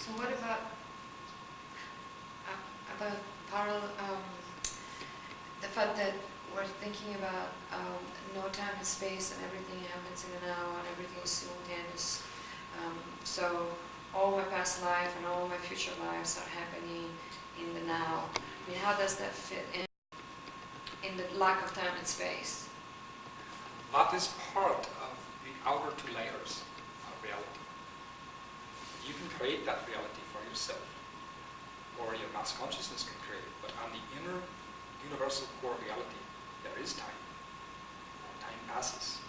So what about parallel, the fact that we're thinking about no time and space and everything happens in the now and everything is simultaneous. So all my past life and all my future lives are happening in the now. I mean, how does that fit in the lack of time and space? That is part of the outer two layers of reality. You can create that reality for yourself, or your mass consciousness can create it, but on the inner universal core reality, there is time. Time passes.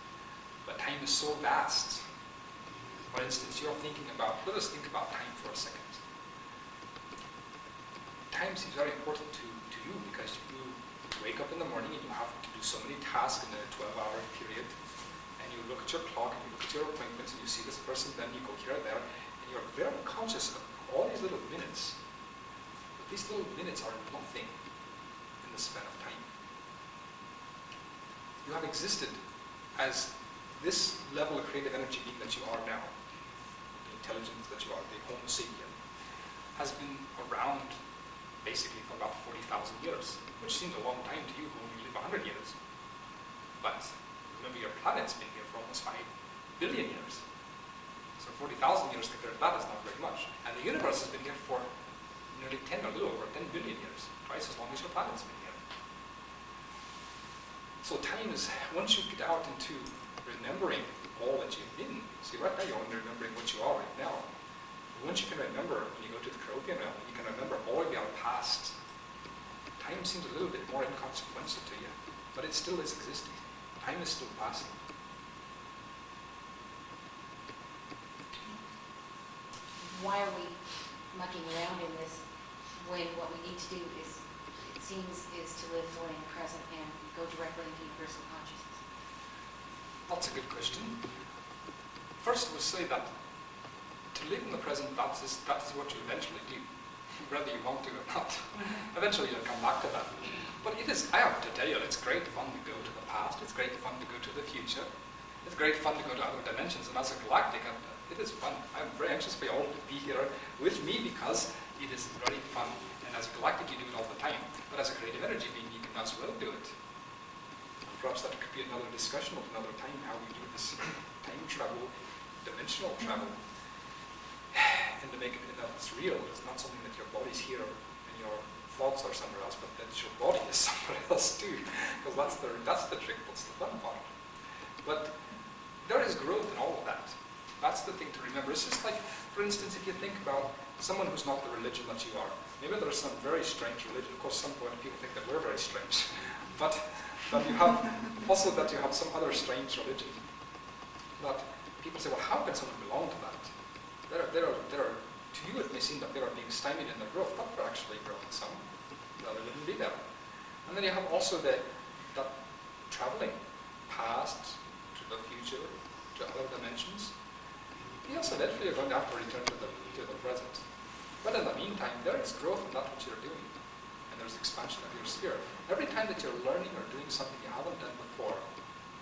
But time is so vast. For instance, you're thinking about, let us think about time for a second. Time seems very important to you because you wake up in the morning and you have to do so many tasks in a 12-hour period, and you look at your clock and you look at your appointments and you see this person, then you go here and there, and you're very conscious of all these little minutes. But these little minutes are nothing in the span of time. You have existed as this level of creative energy being that you are now, the intelligence that you are, the Homo sapien, has been around basically for about 40,000 years, which seems a long time to you who only live 100 years. But remember, your planet's been here for almost 5 billion years. So 40,000 years compared to that is not very much. And the universe has been here for nearly 10, a little over 10 billion years, twice as long as your planet's been here. So time is, once you get out into remembering all that you've been, see right now you're only remembering what you are right now. Once you can remember, when you go to the Caribbean realm, you can remember all of your past. Time seems a little bit more inconsequential to you, but it still is existing. Time is still passing. Why are we mucking around in this when what we need to do is, it seems, is to live fully in the present and go directly into universal consciousness? That's a good question. First, we'll say that to live in the present, that is what you eventually do, whether you want to or not. Eventually you'll come back to that. But it is, I have to tell you, it's great fun to go to the past, it's great fun to go to the future, it's great fun to go to other dimensions, and as a galactic, it is fun. I'm very anxious for you all to be here with me because it is very fun, and as a galactic you do it all the time, but as a creative energy being you can as well do it. Perhaps that could be another discussion of another time, how we do this time travel, dimensional travel. And to make it that it's real, it's not something that your body's here and your thoughts are somewhere else, but that your body is somewhere else too. Because that's the trick, that's the fun part. But there is growth in all of that. That's the thing to remember. It's just like, for instance, if you think about someone who's not the religion that you are, maybe there's some very strange religion. Of course, some point people think that we're very strange. But you have also that you have some other strange religion. But people say, well, how can someone belong to that? To you it may seem that they are being stymied in their growth, but they're actually growing some. The other wouldn't be there. And then you have also that traveling past to the future, to other dimensions. Yes, eventually you're going to have to return to the present. But in the meantime, there is growth in that which you're doing. And there's expansion of your sphere. Every time that you're learning or doing something you haven't done before,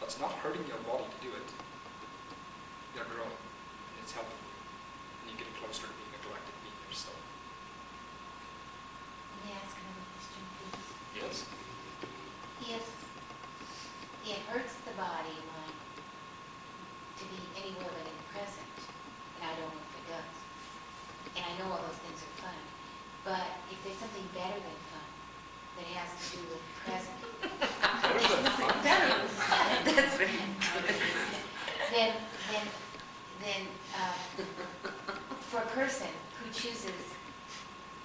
that's not hurting your body to do it, you're growing. And it's helping you. And you get closer to being a galactic being yourself. May I ask another question, please? Yes? If it hurts the body and mind to be anywhere but in the present, and I don't know if it does, and I know all those things are fun, but if there's something better than fun that has to do with the present, Better than fun. That's right. then for a person who chooses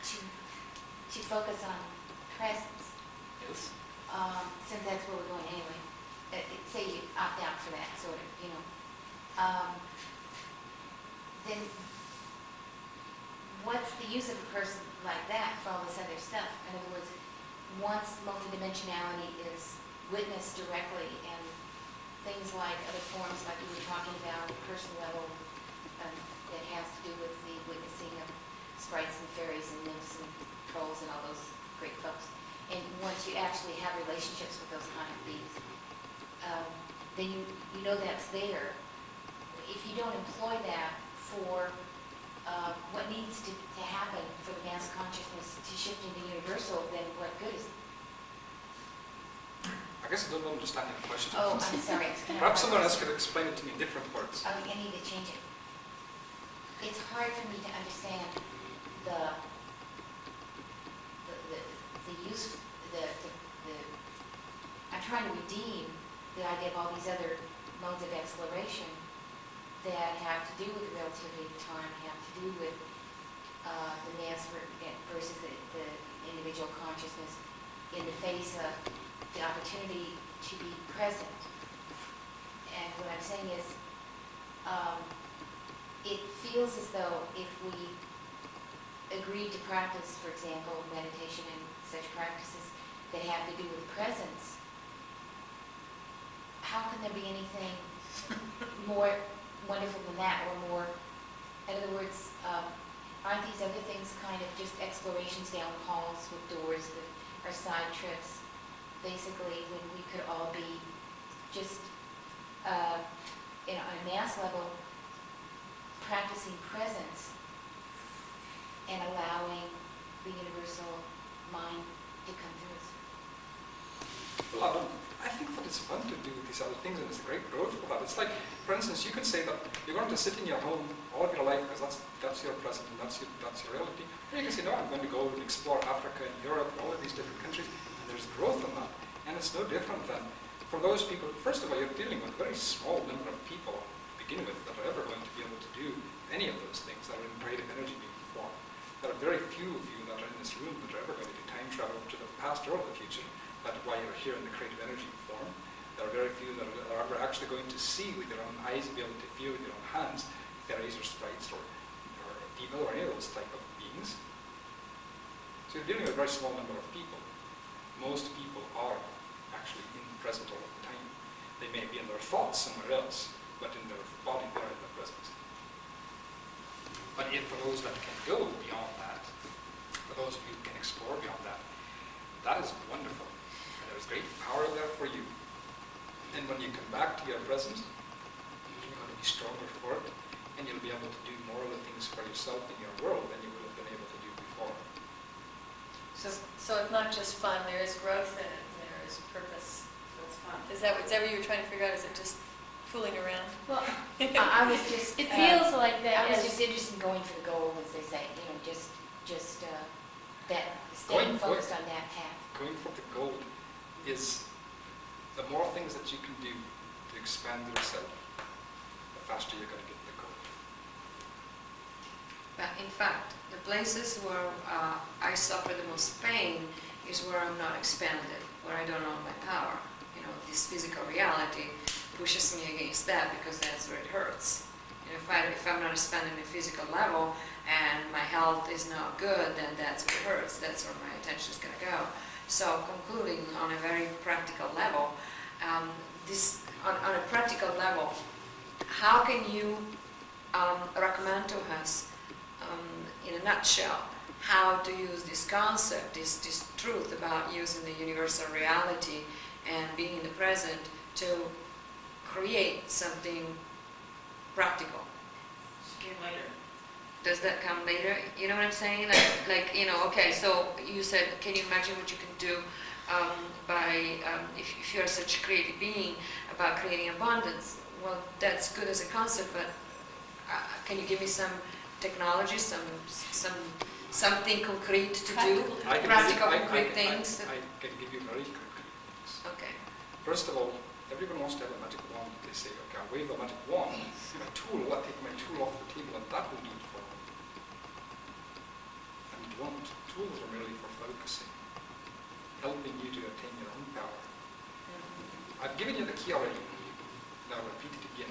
to focus on presence, Yes. since that's where we're going anyway, say you opt out for that sort of, then what's the use of a person like that for all this other stuff? In other words, once multidimensionality is witnessed directly and things like other forms like we were talking about, personal level, that has to do with the witnessing of sprites and fairies and nymphs and trolls and all those great folks. And once you actually have relationships with those kind of beings, then you know that's there. If you don't employ that for what needs to happen for the mass consciousness to shift into universal, then what good is it? I guess I don't understand your question. Oh, I'm sorry. It's kind of Perhaps someone hard. else could explain it to me in different words. I need to change it. It's hard for me to understand the use, I'm trying to redeem the idea of all these other modes of exploration that have to do with the relativity of time, have to do with the mass versus the individual consciousness in the face of the opportunity to be present. And what I'm saying is, it feels as though if we agreed to practice, for example, meditation and such practices that have to do with presence, how can there be anything more wonderful than that, or more, in other words, aren't these other things kind of just explorations down halls with doors that are side trips, basically, when we could all be just, on a mass level, practicing presence and allowing the universal mind to come through us? Well, I think that it's fun to do these other things, and it's a great growth for that. It's like, for instance, you could say that you're going to sit in your home all of your life because that's your present and that's your reality. Or you can say, no, I'm going to go and explore Africa and Europe and all of these different countries, and there's growth in that. And it's no different than, for those people, first of all, you're dealing with a very small number of people to begin with that are ever going to be able to do any of those things that are in creative energy being performed. There are very few of you that are in this room that are ever going to do time travel to the past or the future. That's why you're here in the creative energy form. There are very few that are ever actually going to see with their own eyes, be able to feel with their own hands, fairies or sprites or evil or any of those type of beings. So you're dealing with a very small number of people. Most people are actually in the present all of the time. They may be in their thoughts somewhere else, but in their body they're in the present. But if for those that can go beyond that, for those of you who can explore beyond that, that is wonderful. There's great power there for you. And when you come back to your present, you're going to be stronger for it, and you'll be able to do more of the things for yourself in your world than you would have been able to do before. So it's not just fun, there is growth in it, there is purpose. So it's fun. Is that what you were trying to figure out? Is it just fooling around? Well, I was just... It feels like that. I was just interested in going for the goal, as they say, just that, staying focused on that path. Going for the goal is the more things that you can do to expand yourself, the faster you're going to get the goal. But in fact, the places where I suffer the most pain is where I'm not expanded, where I don't know my power. This physical reality pushes me against that because that's where it hurts. If I'm not expanding the physical level and my health is not good, then that's where it hurts. That's where my attention is going to go. So concluding on a very practical level, on a practical level, how can you recommend to us, in a nutshell, how to use this concept, this truth about using the universal reality and being in the present to create something practical? Later. Does that come later? You know what I'm saying? Okay, so you said, can you imagine what you can do if you're such a creative being, about creating abundance? Well, that's good as a concept, but can you give me some technology, something concrete to do? Practical, concrete things? I can give you very concrete things. Okay. First of all, everyone wants to have a magic wand. They say, okay, I'll wave a magic wand, a tool, I'll take my tool off the table and that will do it for me. And you won't. Tools are merely for focusing, helping you to attain your own power. I've given you the key already. Now I'll repeat it again.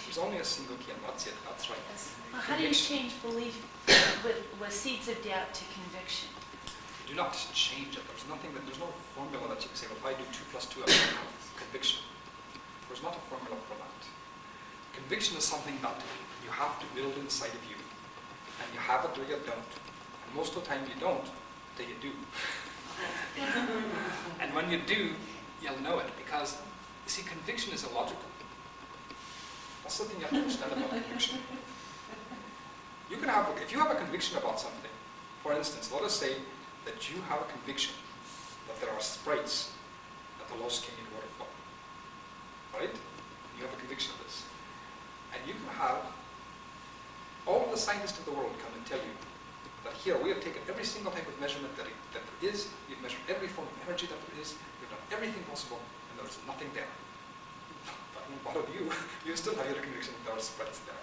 There's only a single key and that's it, that's right. Well, how do you change belief with seeds of doubt to conviction? You do not change it. There's no formula that you can say, well, if I do 2 + 2, I will have conviction. There's not a formula for that. Conviction is something that you have to build inside of you. And you have it or you don't. And most of the time you don't, till you do. And when you do, you'll know it. Because, you see, conviction is illogical. That's something you have to understand about conviction. You can have, if you have a conviction about something, for instance, let us say that you have a conviction that there are sprites at the Los Canyon waterfall, right? You have a conviction of this. And you can have all of the scientists in the world come and tell you that here we have taken every single type of measurement that there is, we've measured every form of energy that there is, we've done everything possible, and there's nothing there. But what of you? You still have your conviction that there are sprites there.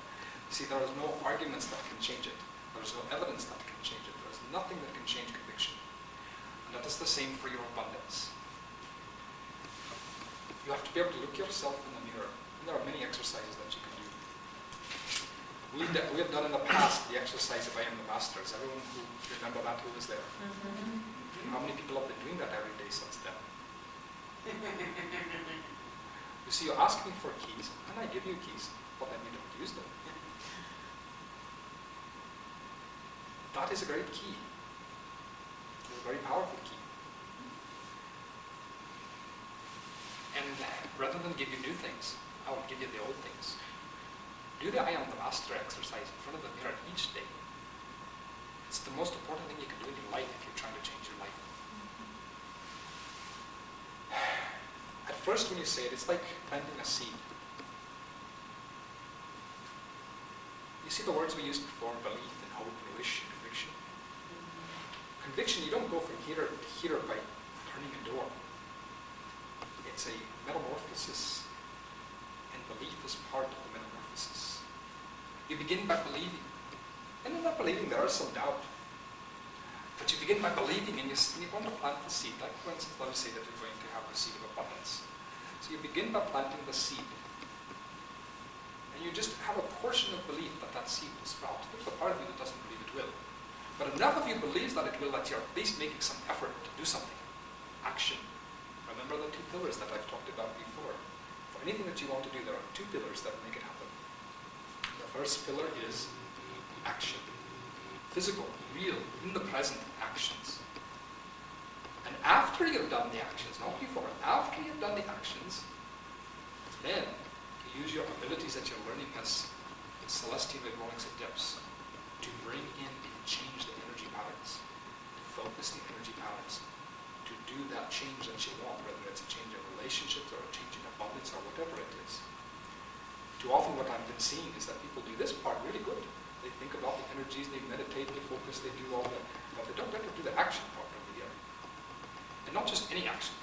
You see, there is no arguments that can change it. There is no evidence that can change it. There is nothing that can change conviction. And that is the same for your abundance. You have to be able to look yourself in the mirror. And there are many exercises that you can do. We have done in the past the exercise of I am the master. Is everyone who remember that who was there? Mm-hmm. How many people have been doing that every day since then? You see, you ask me for keys, and I give you keys, but then you don't use them. That is a great key. It's a very powerful key. And rather than give you new things, I will give you the old things. Do the I am the master exercise in front of the mirror each day. It's the most important thing you can do in your life if you're trying to change your life. At first when you say it, it's like planting a seed. You see the words we used before, belief and hope and wish and conviction. Conviction, you don't go from here to here by turning a door. It's a metamorphosis, and belief is part of the metamorphosis. You begin by believing. And in that believing, there is some doubt. But you begin by believing, and you want to plant the seed. Like, for instance, let us say that you're going to have the seed of abundance. So you begin by planting the seed. And you just have a portion of belief that that seed will sprout. There's a part of you that doesn't believe it will. But enough of you believes that it will, that you're at least making some effort to do something. Action. Remember the two pillars that I've talked about before. For anything that you want to do, there are two pillars that make it happen. The first pillar is action. Physical, real, in the present actions. And after you've done the actions, not before, after you've done the actions, then you use your abilities that you're learning as celestial hydraulics at depths to bring in and change the energy patterns, to focus the energy patterns, to do that change that you want, whether it's a change in relationships or a change in abundance or whatever it is. Too often what I've been seeing is that people do this part really good. They think about the energies, they meditate, they focus, they do all that, but they don't ever do the action part over here. And not just any action.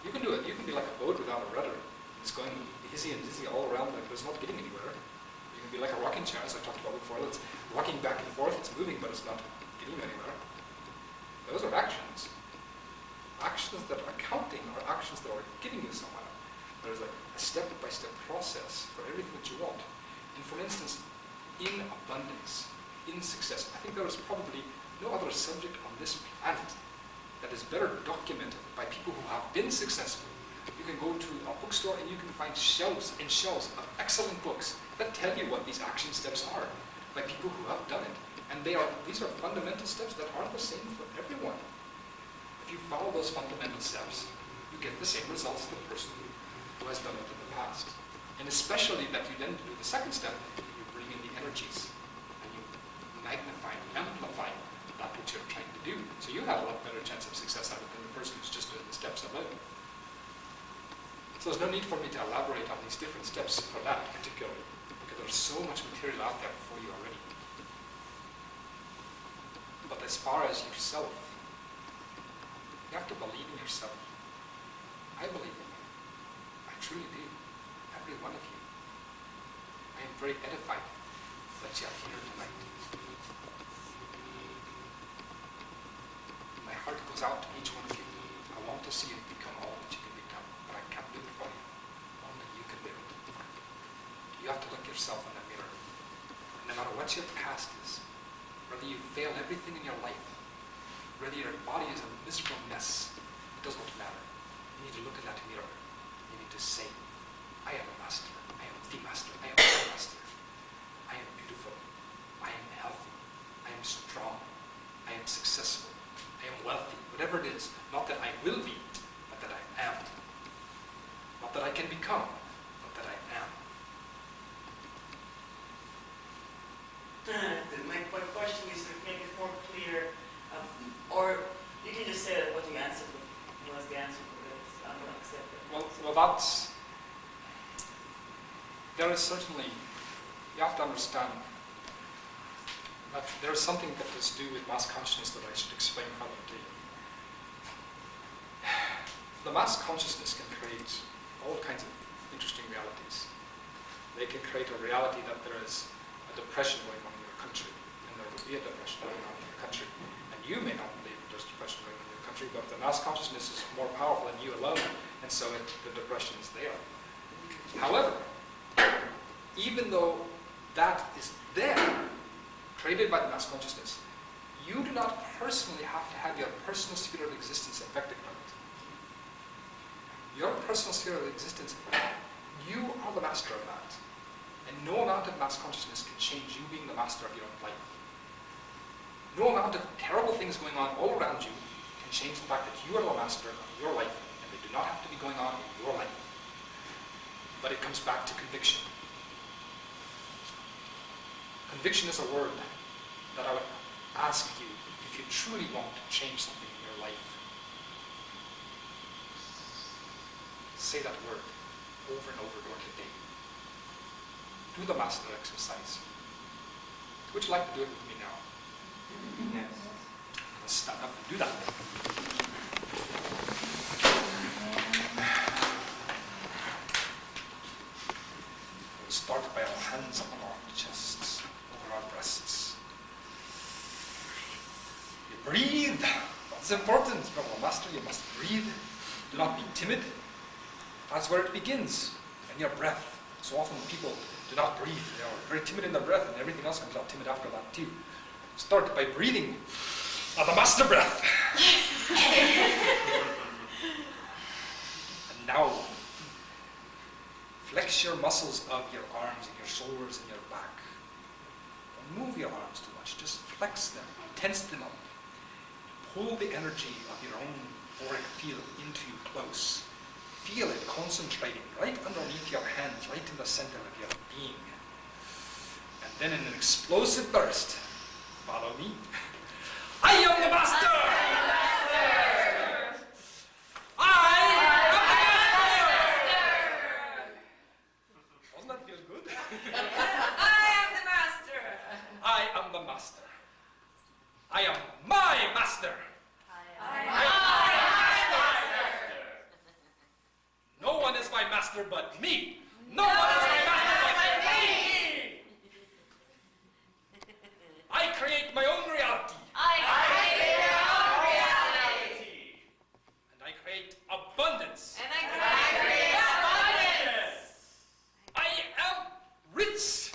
You can do it. You can be like a boat without a rudder. It's going easy and dizzy all around, but it's not getting anywhere. You can be like a rocking chair, as I talked about before. It's rocking back and forth, it's moving, but it's not getting anywhere. Those are actions. Actions that are counting are actions that are getting you somewhere. There's a step-by-step process for everything that you want. And for instance, in abundance, in success, I think there is probably no other subject on this planet that is better documented by people who have been successful. You can go to a bookstore and you can find shelves and shelves of excellent books that tell you what these action steps are by people who have done it. And these are fundamental steps that aren't the same for everyone. If you follow those fundamental steps, you get the same results as the person who has done it in the past. And especially that you then do the second step, you bring in the energies and you magnify, amplify that which you're trying to do. So you have a lot better chance of success out of it than the person who's just doing the steps alone. So there's no need for me to elaborate on these different steps for that particularly, because there's so much material out there for you already. But as far as yourself, you have to believe in yourself. I believe in you. I truly do. Every one of you. I am very edified that you are here tonight. My heart goes out to each one of you. I want to see you become all that you can become, but I can't do it for you. Only you can do it. You have to look yourself in the mirror. And no matter what your past is, whether you failed everything in your life, whether your body is a miserable mess, it does not matter. You need to look at that mirror. You need to say, I am a master. I am the master. I am the master. I am beautiful. I am healthy. I am strong. I am successful. I am wealthy. Whatever it is. Not that I will be, but that I am. Not that I can become, but that I am. My Well, there is certainly, you have to understand that there is something that is to do with mass consciousness that I should explain further to you. The mass consciousness can create all kinds of interesting realities. They can create a reality that there is a depression going on in your country, and there will be a depression going on in your country. And you may not believe there's depression going on in your country, but the mass consciousness is more powerful than you alone, and so the depression is there. However, even though that is there, created by the mass consciousness, you do not personally have to have your personal sphere of existence affected by it. Your personal sphere of existence, you are the master of that. And no amount of mass consciousness can change you being the master of your own life. No amount of terrible things going on all around you can change the fact that you are the master of your life, and they do not have to be going on in your life. But it comes back to conviction. Conviction is a word that I would ask you, if you truly want to change something in your life, say that word over and over during the day. Do the master exercise. Would you like to do it with me now? Yes. Let's stand up and do that. We'll start by our hands on our chests, over our breasts. You breathe. That's important. Brother Master, you must breathe. Do not be timid. That's where it begins, in your breath. So often people do not breathe. They are very timid in their breath, and everything else comes out timid after that too. Start by breathing of the master breath. And now, flex your muscles of your arms and your shoulders and your back. Don't move your arms too much. Just flex them, tense them up. Pull the energy of your own auric field into you close. Feel it concentrating right underneath your hands, right in the center of your being. And then in an explosive burst, follow me. I am the master! I am the master! Doesn't that feel good? I am the master! I am the master. I am my master! No one is my master but me. No one is my master but me. I create my own reality. And I create abundance. I am rich.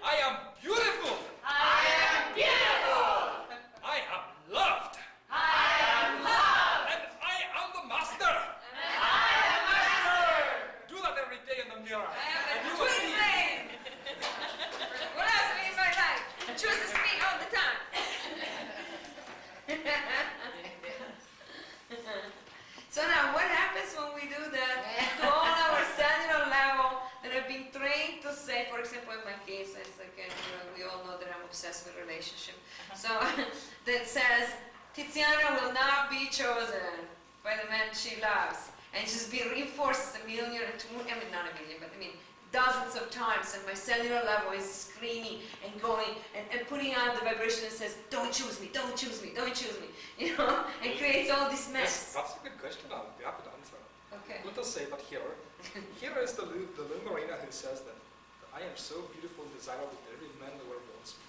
I am beautiful. I am loved. And I am the master. Do that every day in the mirror. And you will see. What else in my life? Chooses me all the time. So now, what happens when we do that? To all our cellular level that have been trained to say, for example, in my case, it's like, we all know that I'm obsessed with relationship. So that says, Tiziana will not be chosen by the man she loves. And it just be reinforced a million, not a million, but I mean, dozens of times, and my cellular level is screaming and going and putting out the vibration that says, don't choose me, don't choose me, don't choose me, and creates all this mess. That's a good question. I'll be happy to answer. Okay. Let us say that here is the Lumarina who says that I am so beautiful and desirable that every man in the world wants me.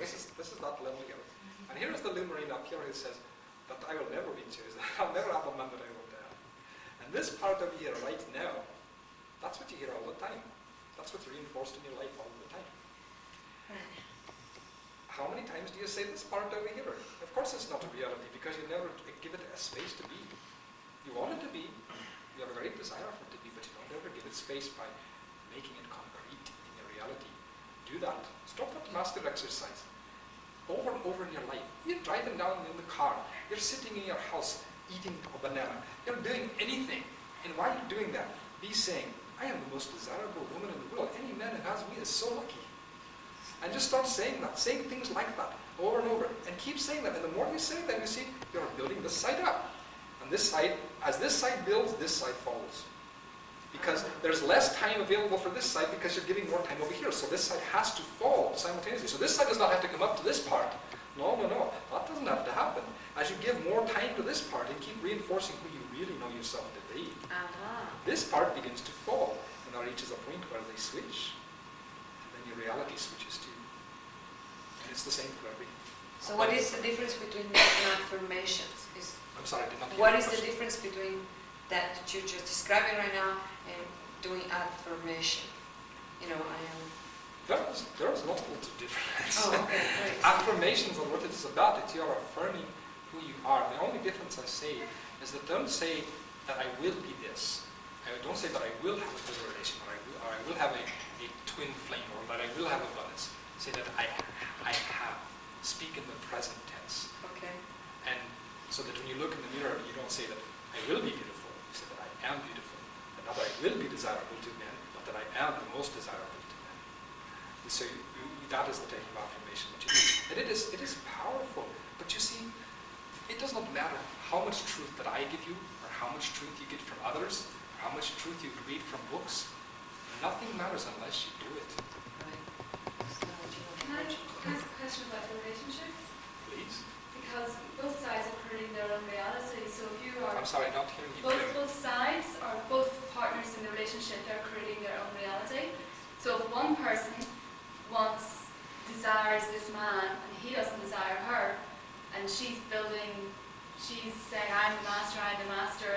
This is that level here. And here is the Lumarina up here who says that I will never be chosen. I'll never have a man that I want to have. And this part of here right now, that's what you hear all the time. That's what's reinforced in your life all the time. How many times do you say this part over here? Of course it's not a reality because you never give it a space to be. You want it to be. You have a great desire for it to be, but you don't ever give it space by making it concrete in your reality. Do that. Stop that master exercise. Over and over in your life. You're driving down in the car. You're sitting in your house eating a banana. You're doing anything. And while you're doing that, be saying, I am the most desirable woman in the world. Any man who has me is so lucky. And just start saying that, saying things like that over and over. And keep saying that. And the more you say that, you see, you're building this side up. And And this side, as this side builds, this side falls. Because there's less time available for this side because you're giving more time over here. So this side has to fall simultaneously. So this side does not have to come up to this part. No, no, no. That doesn't have to happen. As you give more time to this part and keep reinforcing who you really know yourself to be, this part begins to fall. And there reaches a point where they switch. And then your reality switches too. And it's the same for every. So what is the difference between that and affirmations? I'm sorry, I did not hear What your is the question. difference between that you're just describing right now and doing affirmation? You know, I am... There's multiple differences. Oh, okay, great. Affirmations are what it's about. It's you are affirming who you are. The only difference I say is that don't say that I will be this. Don't say that I will have a good relation, or I will have a twin flame, or that I will have abundance. Say that I have. Speak in the present tense. Okay. And so that when you look in the mirror, you don't say that I will be beautiful. You say that I am beautiful. And not that I will be desirable to men, but that I am the most desirable to men. And so that is the type of affirmation that you do. And it is powerful. But you see, it does not matter how much truth that I give you, or how much truth you get from others, or how much truth you read from books. Nothing matters unless you do it. Right. So, you know, Can I ask a question about relationships? Please. Because both sides are creating their own reality. So if you are I'm sorry, not hearing you. both sides or both partners in the relationship, they're creating their own reality. So if one person desires this man and he doesn't desire her, and she's saying I'm the master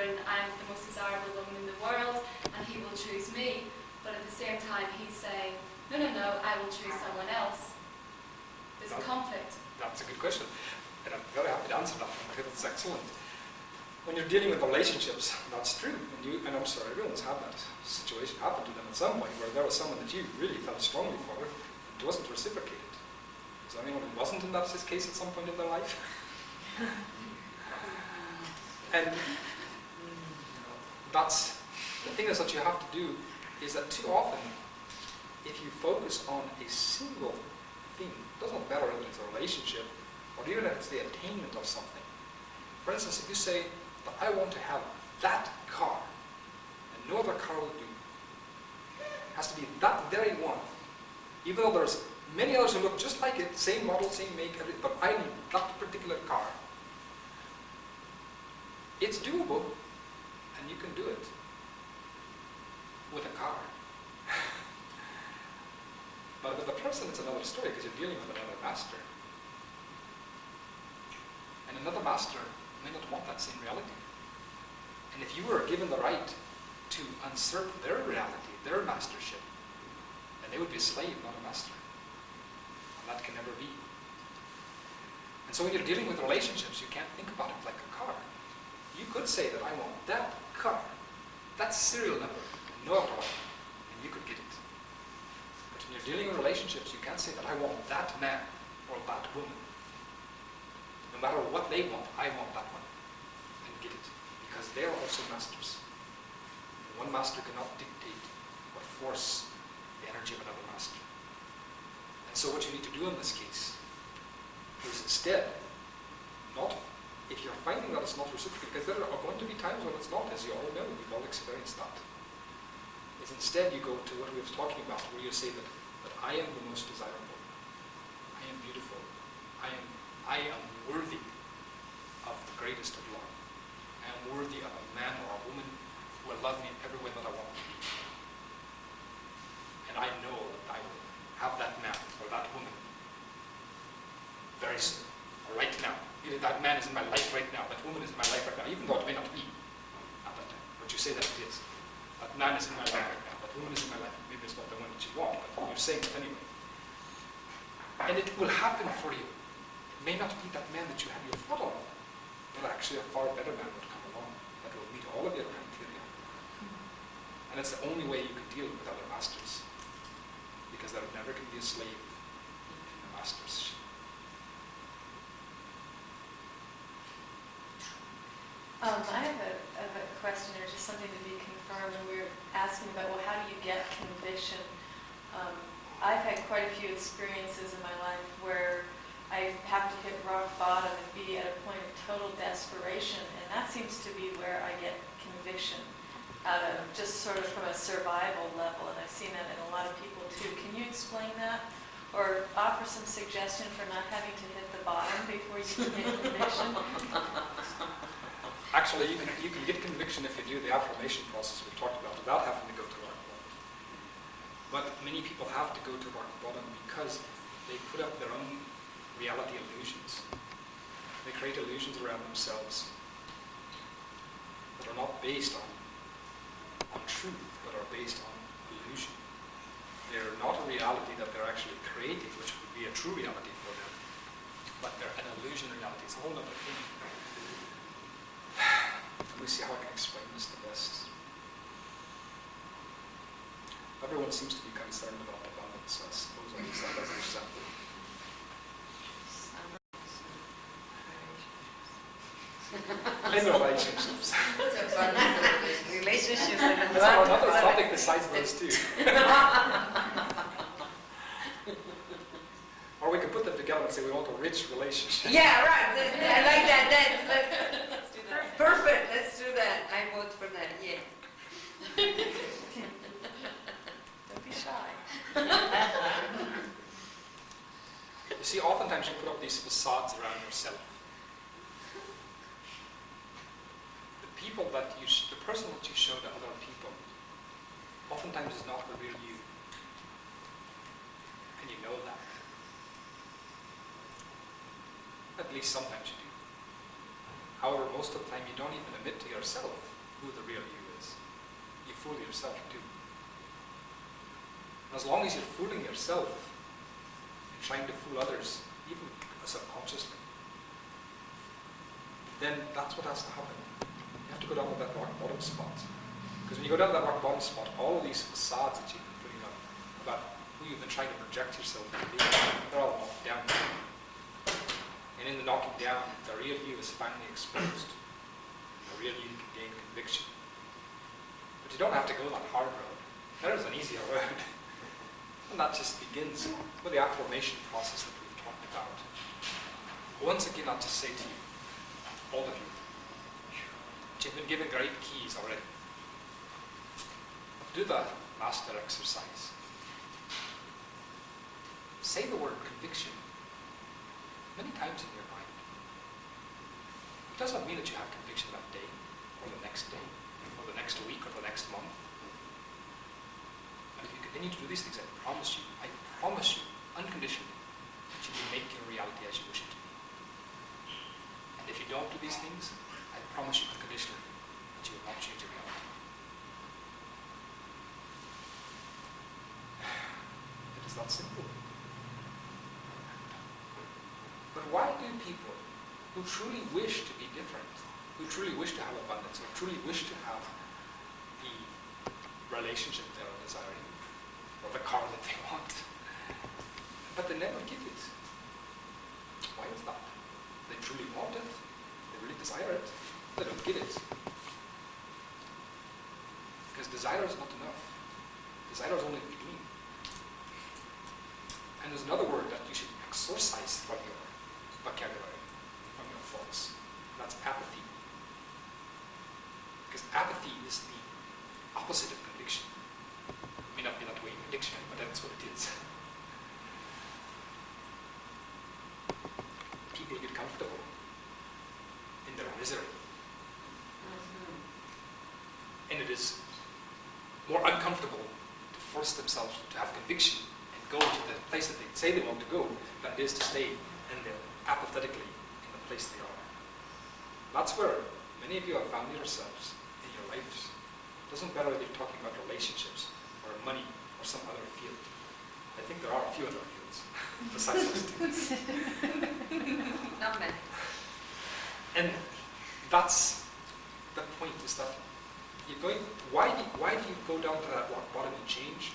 and I'm the most desirable woman in the world and he will choose me, but at the same time he's saying no, I will choose someone else. There's a conflict. That's a good question. And I'm very happy to answer that one. I think that's excellent. When you're dealing with relationships, that's true. And I'm sorry, everyone's had that situation happen to them at some point where there was someone that you really felt strongly for, it wasn't reciprocated. Is there anyone who wasn't in that case at some point in their life? And that's the thing is that you have to do is that too often, if you focus on a single thing, it doesn't matter whether it's a relationship or even if it's the attainment of something. For instance, if you say that I want to have that car and no other car will do, it has to be that very one. Even though there's many others who look just like it, same model, same make, everything, but I need that particular car. It's doable, and you can do it with a car. But with a person, it's another story because you're dealing with another master. And another master may not want that same reality. And if you were given the right to usurp their reality, their mastership, then they would be a slave, not a master. And that can never be. And so when you're dealing with relationships, you can't think about it like a car. You could say that I want that car, that serial number, no other one, and you could get it. But when you're dealing with relationships, you can't say that I want that man or that woman. No matter what they want, I want that one, and get it. Because they are also masters. And one master cannot dictate or force the energy of another master. And so what you need to do in this case is instead, not, if you're finding that it's not reciprocal, because there are going to be times when it's not, as you all know, we've all experienced that. Is instead you go to what we were talking about, where you say that I am the most desirable, I am beautiful, I am worthy of the greatest of love. I am worthy of a man or a woman who will love me in every way that I want to be. And I know that I will have that man or that woman very soon, or right now. Either that man is in my life right now, that woman is in my life right now, even though it may not be at that time. But you say that it is. That man is in my life right now, that woman is in my life. Maybe it's not the one that you want, but you're saying it anyway. And it will happen for you. It may not be that man that you have your foot on, but actually a far better man would come along that will meet all of your criteria. And it's the only way you can deal with other masters. Because there never can be a slave in the master's. I have a question or just something to be confirmed. And we were asking about, well, how do you get conviction? I've had quite a few experiences in my life where I have to hit rock bottom and be at a point of total desperation, and that seems to be where I get conviction out of, just sort of from a survival level, and I've seen that in a lot of people too. Can you explain that? Or offer some suggestion for not having to hit the bottom before you can get conviction? Actually, you can get conviction if you do the affirmation process we've talked about without having to go to rock bottom. But many people have to go to rock bottom because they put up their own reality illusions. They create illusions around themselves that are not based on truth, but are based on illusion. They're not a reality that they're actually creating, which would be a true reality for them, but they're an illusion reality. It's a whole other thing. Let me see how I can explain this the best. Everyone seems to be concerned about abundance, so I suppose I use that as an example. In relationships. Relationships. That's another topic besides those two. Or we could put them together and say we want a rich relationship. Yeah, right. I like that. Let's do that. Perfect. Let's do that. I vote for that. Yeah. Don't be shy. You see, oftentimes you put up these facades around yourself. The person that you show to other people, oftentimes is not the real you. And you know that. At least sometimes you do. However, most of the time you don't even admit to yourself who the real you is. You fool yourself too. As long as you're fooling yourself and trying to fool others, even subconsciously, then that's what has to happen. You have to go down to that rock bottom spot. Because when you go down to that rock bottom spot, all of these facades that you've been putting up about who you've been trying to project yourself to be, they're all knocked down. And in the knocking down, the real you is finally exposed. The real you can gain conviction. But you don't have to go that hard road. There is an easier road. And that just begins with the affirmation process that we've talked about. Once again, I'll just say to you, all of you, you've been given great keys already. Do the master exercise. Say the word conviction many times in your mind. It doesn't mean that you have conviction that day, or the next day, or the next week, or the next month. And if you continue to do these things, I promise you, unconditionally, that you will make your reality as you wish it to be. And if you don't do these things, I promise you unconditionally that you will not change your reality. It is that simple. But why do people who truly wish to be different, who truly wish to have abundance, who truly wish to have the relationship they're desiring, or the car that they want, but they never get it? Why is that? They truly want it, they really desire it, they don't get it. Because desire is not enough. Desire is only the beginning. And there's another word that you should exorcise from your vocabulary, from your thoughts. That's apathy. Because apathy is the opposite of conviction. It may not be that way in the dictionary, but that's what it is. People get comfortable in their misery. And it is more uncomfortable to force themselves to have conviction and go to the place that they say they want to go than it is to stay in there apathetically in the place they are. That's where many of you have found yourselves in your lives. It doesn't matter whether you're talking about relationships or money or some other field. I think there are a few other fields besides those two. Not many. And that's the point, is that you're going, why do you go down to that rock bottom and change?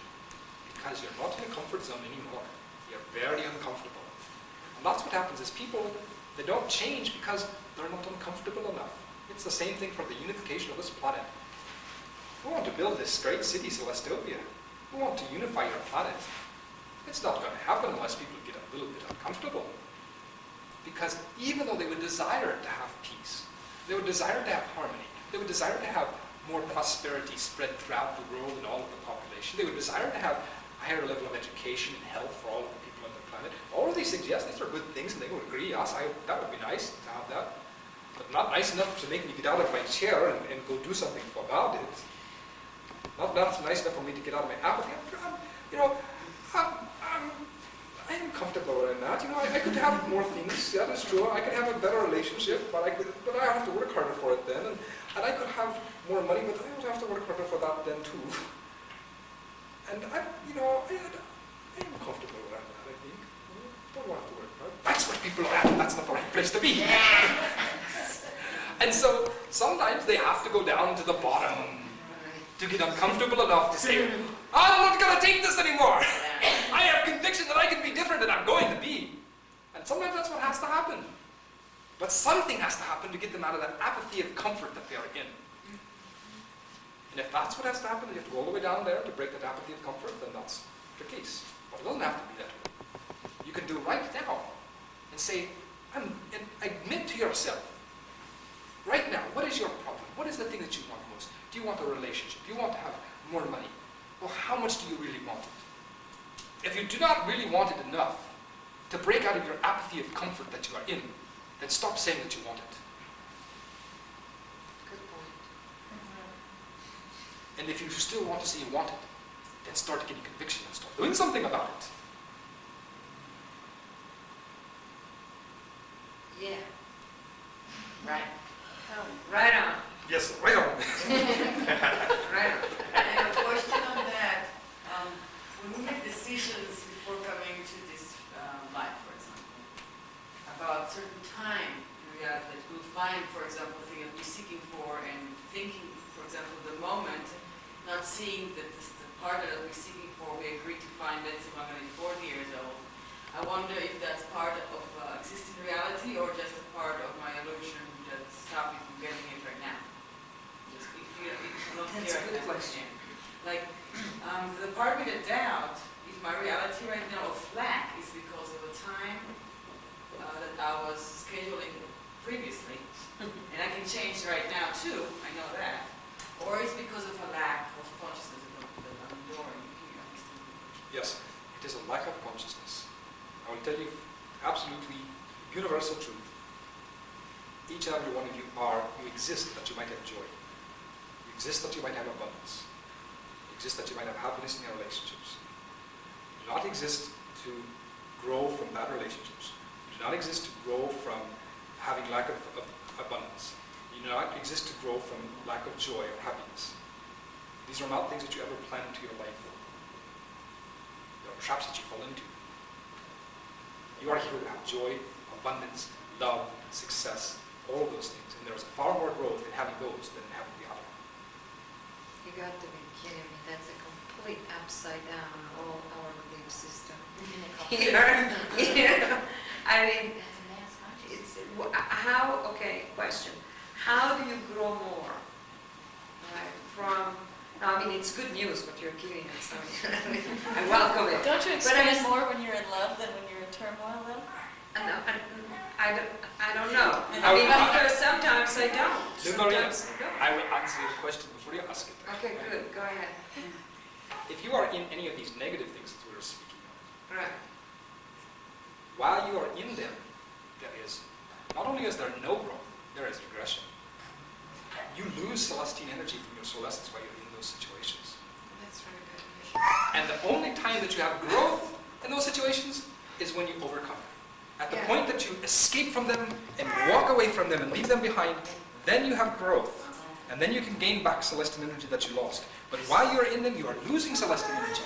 Because you're not in a comfort zone anymore. You're very uncomfortable. And that's what happens is people, they don't change because they're not uncomfortable enough. It's the same thing for the unification of this planet. We want to build this great city, Celestopia. We want to unify our planet. It's not going to happen unless people get a little bit uncomfortable. Because even though they would desire to have peace, they would desire to have harmony, they would desire to have more prosperity spread throughout the world and all of the population, they would desire to have a higher level of education and health for all of the people on the planet. All of these things, yes, these are good things, and they would agree, yes, that would be nice to have that. But not nice enough to make me get out of my chair and go do something about it. Not nice enough for me to get out of my apathy. I am comfortable where I'm at. I could have more things. Yeah, that's true. I could have a better relationship, but I have to work harder for it then. And I could have more money, but I would have to work harder for that then too. And I am comfortable where I'm at, I think. Don't want to work hard. That's what people are at, and that's not the right place to be. And so sometimes they have to go down to the bottom to get uncomfortable enough to say, I'm not going to take this anymore. I have conviction that I can be different, and I'm going to be. And sometimes that's what has to happen. But something has to happen to get them out of that apathy of comfort that they are in. And if that's what has to happen, you have to go all the way down there to break that apathy of comfort, then that's the case. But it doesn't have to be that way. You can do right now and say, and admit to yourself, right now, what is your problem? What is the thing that you want most? Do you want a relationship? Do you want to have more money? Well, how much do you really want it? If you do not really want it enough to break out of your apathy of comfort that you are in, then stop saying that you want it. Good point. And if you still want to say you want it, then start getting conviction and start doing something about it. Yeah. Right. Right on. Yes, right on. Right on. And a question on that, when we make decisions before coming to this life, for example, about certain time in reality that we'll find, for example, the thing that we're seeking for and thinking, for example, the moment, not seeing that the part that we're seeking for, we agree to find, let's say, when I'm 40 years old. I wonder if that's part of existing reality or just a part of my illusion that's stopping me from getting it right now. Just if not That's a good question. Like, the part with the doubt, if my reality right now of lack is because of a time that I was scheduling previously, and I can change right now too, I know that, or it's because of a lack of consciousness that I'm ignoring. Yes, it is a lack of consciousness. I will tell you absolutely universal truth. Each and every one of you exist that you might have joy. You exist that you might have abundance. You exist that you might have happiness in your relationships. You do not exist to grow from bad relationships. You do not exist to grow from having lack of abundance. You do not exist to grow from lack of joy or happiness. These are not things that you ever plan into your life. They are traps that you fall into. You are here to have joy, abundance, love, success, all of those things. And there is far more growth in having those than in having the other. You got to be kidding me. That's a complete upside down on all our belief system. I mean, That's a mass consciousness. it's okay, question. How do you grow more? Right, I mean, it's good news what you're giving us. I mean, I welcome it. Don't you But I expand was- more when you're in love than when you're in turmoil, though? I don't know. I mean, because sometimes I don't. Maria, Sometimes I don't. I will answer your question before you ask it. Okay, good. Go ahead. If you are in any of these negative things that we are speaking of, Right. while you are in them, not only is there no growth, there is regression. You lose celestine energy from your soul essence while you're in those situations. That's very good. And the only time that you have growth in those situations is when you overcome them. At the Yeah. point that you escape from them and walk away from them and leave them behind, then you have growth. And then you can gain back celestine energy that you lost. But while you're in them, you are losing celestine energy.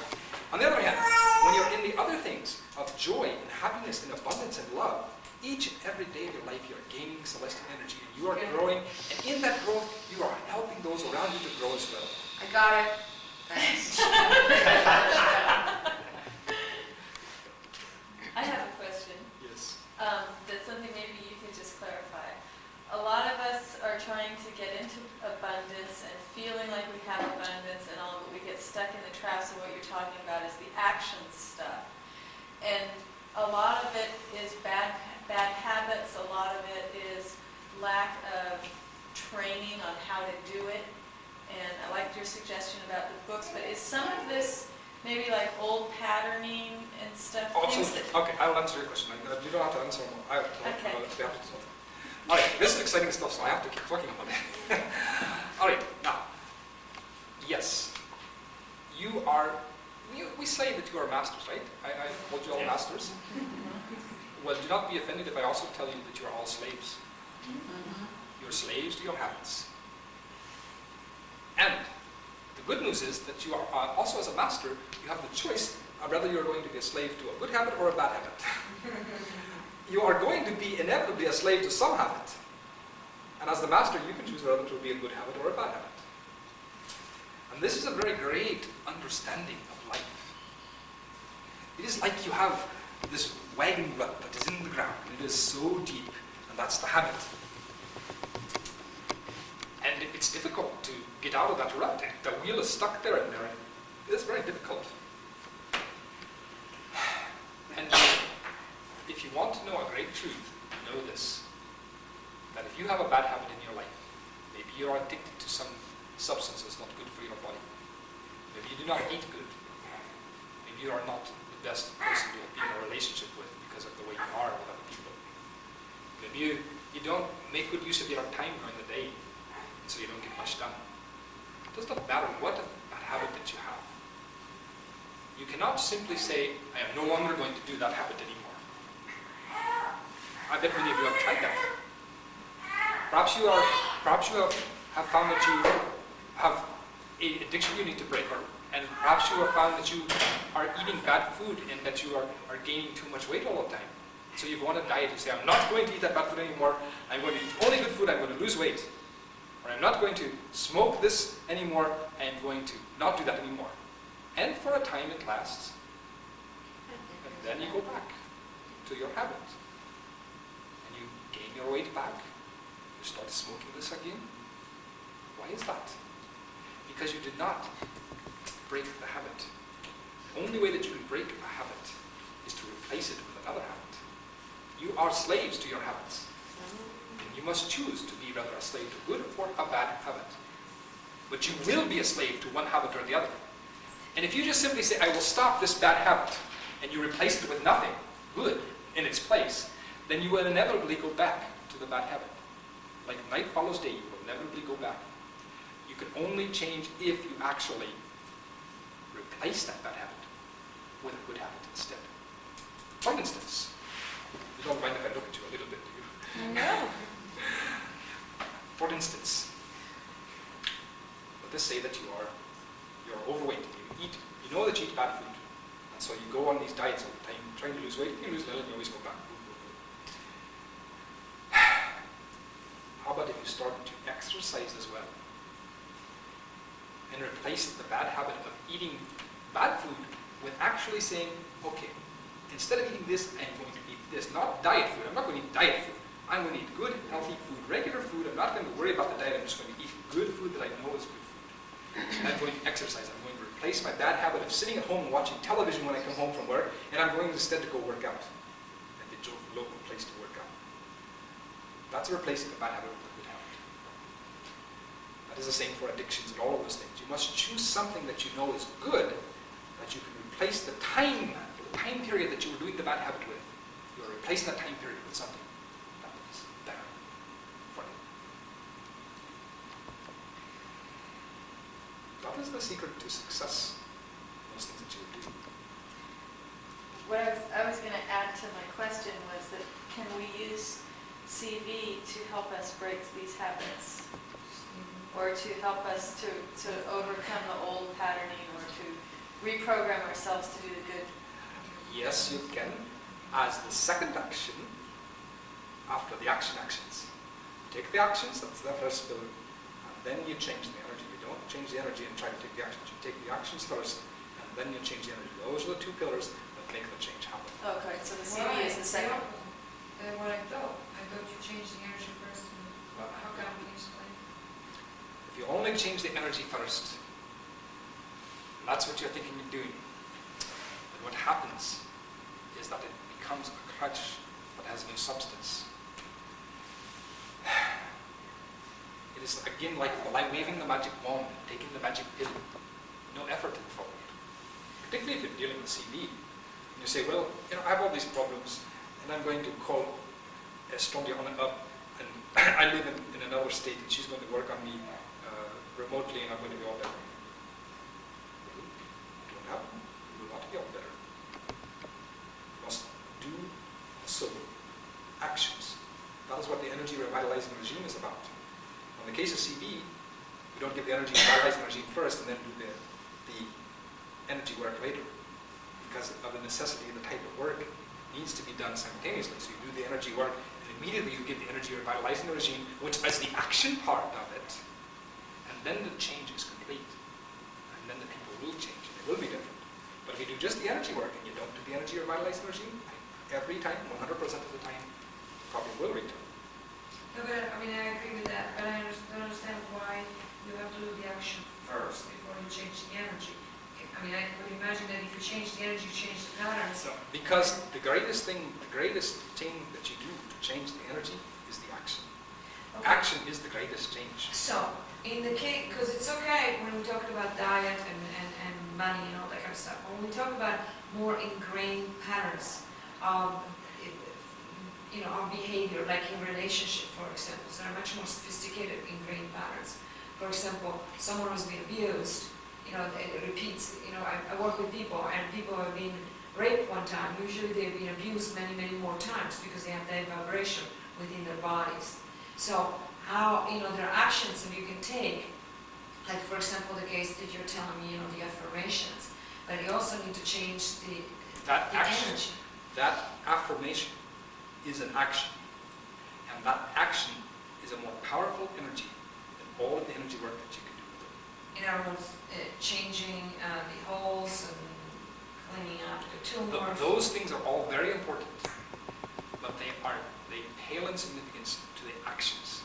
On the other hand, when you're in the other things of joy and happiness and abundance and love, each and every day of your life you are gaining celestine energy and you are growing. And in that growth, you are helping those around you to grow as well. I got it. Thanks. I have a question. Yes. That's something maybe you could just clarify. A lot of us are trying to get into abundance and feeling like we have abundance and all, but we get stuck in the traps of what you're talking about is the action stuff. And a lot of it is bad bad habits, a lot of it is lack of training on how to do it. And I liked your suggestion about the books, but is some of this maybe like old patterning and stuff? Oh, things absolutely. that- Okay, I'll answer your question. You don't have to answer more. I have to Okay. All right, this is exciting stuff, so I have to keep talking about it. All right, now, yes, you are, we say that you are masters, right? I called you all masters. Well, do not be offended if I also tell you that you are all slaves. You're slaves to your habits. And the good news is that you are also, as a master, you have the choice of whether you're going to be a slave to a good habit or a bad habit. You are going to be inevitably a slave to some habit. And as the master, you can choose whether it will be a good habit or a bad habit. And this is a very great understanding of life. It is like you have this wagon rut that is in the ground. It is so deep, and that's the habit. And it's difficult to get out of that rut. The wheel is stuck there, and it is very difficult. And if you want to know a great truth, know this, that if you have a bad habit in your life, maybe you are addicted to some substance that's not good for your body, maybe you do not eat good, maybe you are not the best person to be in a relationship with because of the way you are with other people, maybe you don't make good use of your time during the day, so you don't get much done. It does not matter what bad habit that you have. You cannot simply say, I am no longer going to do that habit anymore. I bet many of you have tried that. Perhaps you have found that you have an addiction you need to break, and perhaps you have found that you are eating bad food and that you are gaining too much weight all the time. So you go on a diet, you say, I'm not going to eat that bad food anymore, I'm going to eat only good food, I'm going to lose weight. Or I'm not going to smoke this anymore, I'm going to not do that anymore. And for a time it lasts, and then you go back to your habit. And you gain your weight back. You start smoking this again. Why is that? Because you did not break the habit. The only way that you can break a habit is to replace it with another habit. You are slaves to your habits. And you must choose to be rather a slave to good or a bad habit. But you will be a slave to one habit or the other. And if you just simply say, I will stop this bad habit, and you replace it with nothing good in its place, then you will inevitably go back to the bad habit. Like night follows day, you will inevitably go back. You can only change if you actually replace that bad habit with a good habit instead. For instance, you don't mind if I look at you a little bit, do you? No. For instance, let us say that you're overweight, you know that you eat bad food, and so you go on these diets all the time, trying to lose weight, you lose a little, and you always go back. How about if you start to exercise as well, and replace the bad habit of eating bad food with actually saying, okay, instead of eating this, I'm going to eat this, not diet food, I'm not going to eat diet food, I'm going to eat good, healthy food, regular food, I'm not going to worry about the diet, I'm just going to eat good food that I know is good food. And I'm going to exercise. I'm going to replace my bad habit of sitting at home and watching television when I come home from work, and I'm going instead to go work out at the local place to work out. That's replacing a bad habit with a good habit. That is the same for addictions and all of those things. You must choose something that you know is good, that you can replace the time period that you were doing the bad habit with. You are replacing that time period with something that is better for you. That is the secret to success, those things that you would do. What I was going to add to my question was that can we use CV to help us break these habits? Or to help us to overcome the old patterning, or to reprogram ourselves to do the good? Yes, you can. As the second action, after the actions. Take the actions, that's the first pillar, and then you change the energy. You don't change the energy and try to take the actions. You take the actions first, and then you change the energy. Those are the two pillars that make the change happen. Okay, so the CV is the second. What I thought you changed the energy first. How come? Can you explain? If you only change the energy first, that's what you're thinking of doing. But what happens is that it becomes a crutch for but has no substance. It is again like waving the magic wand, taking the magic pill. No effort involved. Particularly if you're dealing with CB. And you say, well, I have all these problems, and I'm going to call Estonia on up, and I live in another state, and she's going to work on me remotely, and I'm going to be all better. It won't happen. You will not be all better. You must do also actions. That is what the energy revitalizing regime is about. In the case of CB, we don't give the energy revitalizing regime first and then do the energy work later. Because of the necessity of the type of work, it needs to be done simultaneously. So you do the energy work, and immediately you give the energy revitalizing regime, which is the action part of it, and then the change is complete. And then the people will change, and they will be different. But if you do just the energy work and you don't do the energy revitalizing regime, every time, 100% of the time, the problem will return. No, but I agree with that, but I don't understand why you have to do the action first before you change the energy. I would imagine that if you change the energy, you change the patterns. So, because the greatest thing that you do to change the energy is the action. Okay. Action is the greatest change. So, in the case, because it's okay when we talk about diet and money and all that kind of stuff, when we talk about more ingrained patterns of behavior, like in relationship, for example, so they're much more sophisticated ingrained patterns. For example, someone who's been abused, it repeats, I work with people, and people have been raped one time. Usually they've been abused many, many more times because they have that vibration within their bodies. So how, there are actions that you can take, like for example, the case that you're telling me, the affirmations, but you also need to change the energy. That affirmation is an action. And that action is a more powerful energy than all of the energy work that you can do with it. In other words, changing the holes and cleaning up the tumors. Those things are all very important, but they pale in significance to the actions.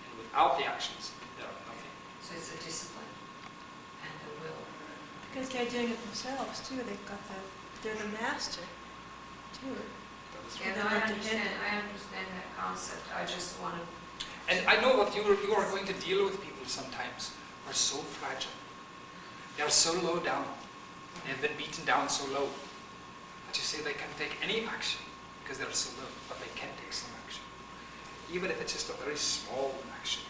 And without the actions, they are nothing. So it's a discipline and the will. Because they're doing it themselves too. They're the master too. That is Yeah, right. no, I understand that concept. I just want to. And I know that you are going to deal with people sometimes who are so fragile. They are so low down. They have been beaten down so low that you say they can't take any action because they're so low, but they can take some action. Even if it's just a very small action.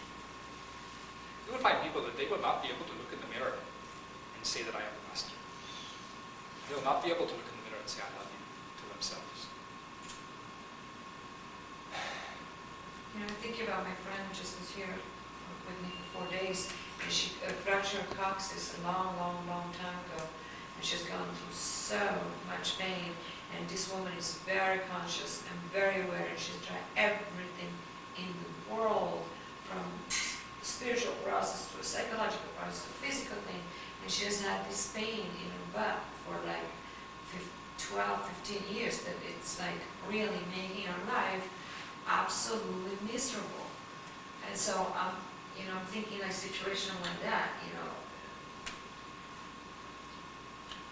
You will find people that they will not be able to look in the mirror and say that I am the master. They will not be able to look in the mirror and say I love you to themselves. I'm thinking about my friend who just was here with me for 4 days, and she fractured her coccyx a long, long, long time ago, and she's gone through so much pain, and this woman is very conscious and very aware, and she's tried everything in the world, from spiritual process to a psychological process to a physical thing, and she has had this pain in her butt for like 12, 15 years, that it's like really making her life absolutely miserable. And so I'm thinking a situation like that,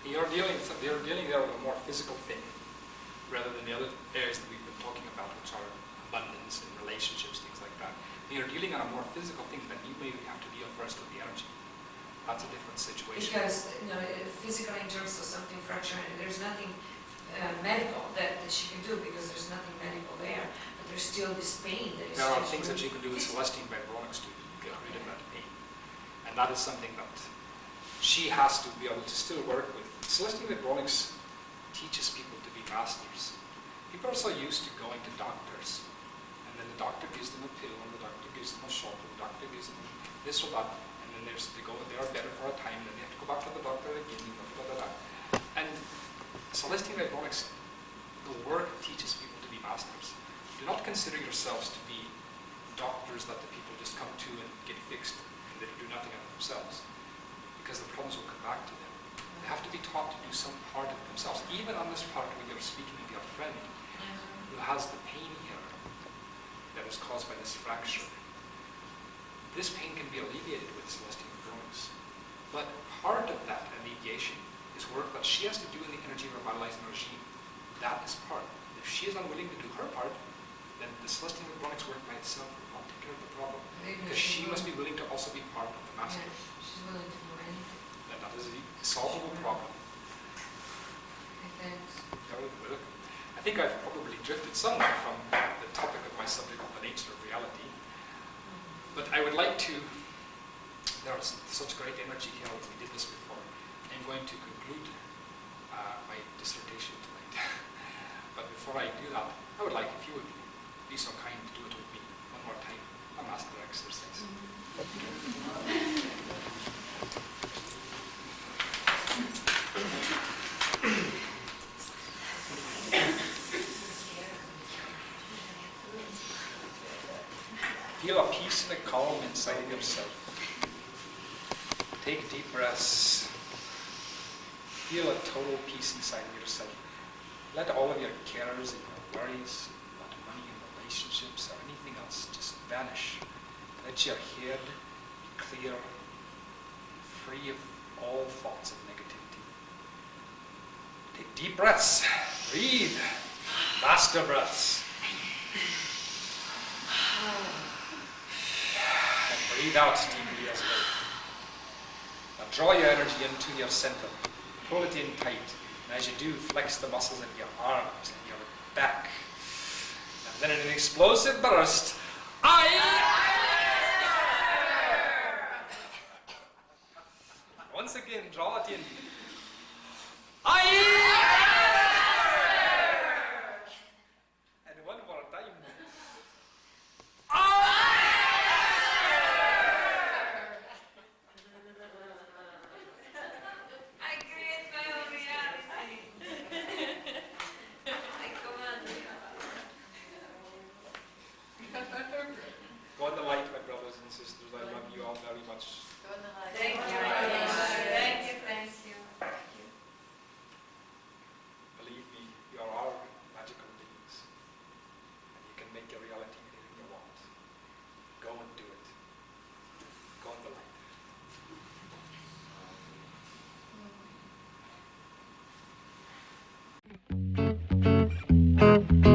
You're dealing there with a more physical thing, rather than the other areas that we've been talking about, which are abundance and relationships, things like that. And you're dealing on a more physical thing that you maybe have to deal first with the energy. That's a different situation. Because, physically in terms of something fractured, there's nothing medical that she can do, because there's nothing medical there. But there's still this pain that is. There are things that you can do with Celestine Vibronics to get rid of that pain. And that is something that she has to be able to still work with. Celestine Vibronics teaches people to be masters. People are so used to going to doctors, and then the doctor gives them a pill, or the doctor gives them a shot, or the doctor gives them this or that, and then they are better for a time, then they have to go back to the doctor again, And Celestine Vibronics, the work teaches people to be masters. Do not consider yourselves to be doctors that the people just come to and get fixed, and they do nothing of themselves, because the problems will come back to them. They have to be taught to do some part of it themselves. Even on this part where you're speaking with your friend who has the pain here that is caused by this fracture. This pain can be alleviated with Celestine Vibronics. But part of that alleviation is work that she has to do in the energy revitalizing regime. That is part. if she is unwilling to do her part, then the celestial embryonics work by itself will not take care of the problem. Because she must be willing to also be part of the master. Yeah, she's willing to do anything. And that is a solvable problem. Okay, thanks. I think I've probably drifted somewhat from the topic of my subject of the nature of reality. But I would like to, there is such great energy here, we did this before. I'm going to conclude my dissertation tonight. But before I do that, I would like if you would be so kind to do it with me one more time, a master exercise. Feel a peace and a calm inside yourself. Take deep breaths. Feel a total peace inside of yourself. Let all of your cares and your worries about money and relationships or anything else just vanish. Let your head be clear, free of all thoughts of negativity. Take deep breaths. Breathe. Master breaths. And breathe out deeply as well. Now draw your energy into your center. Pull it in tight. And as you do, flex the muscles in your arms and your back. And then in an explosive burst, once again, draw it in. And one more time. I create my own reality. I command Go on the light, my brothers and sisters. I love you all very much. Go in the light. Thank you very much. Thank you, thank you. Believe me, you are all magical beings. And you can make your reality anything you want. Go and do it. Go on the light.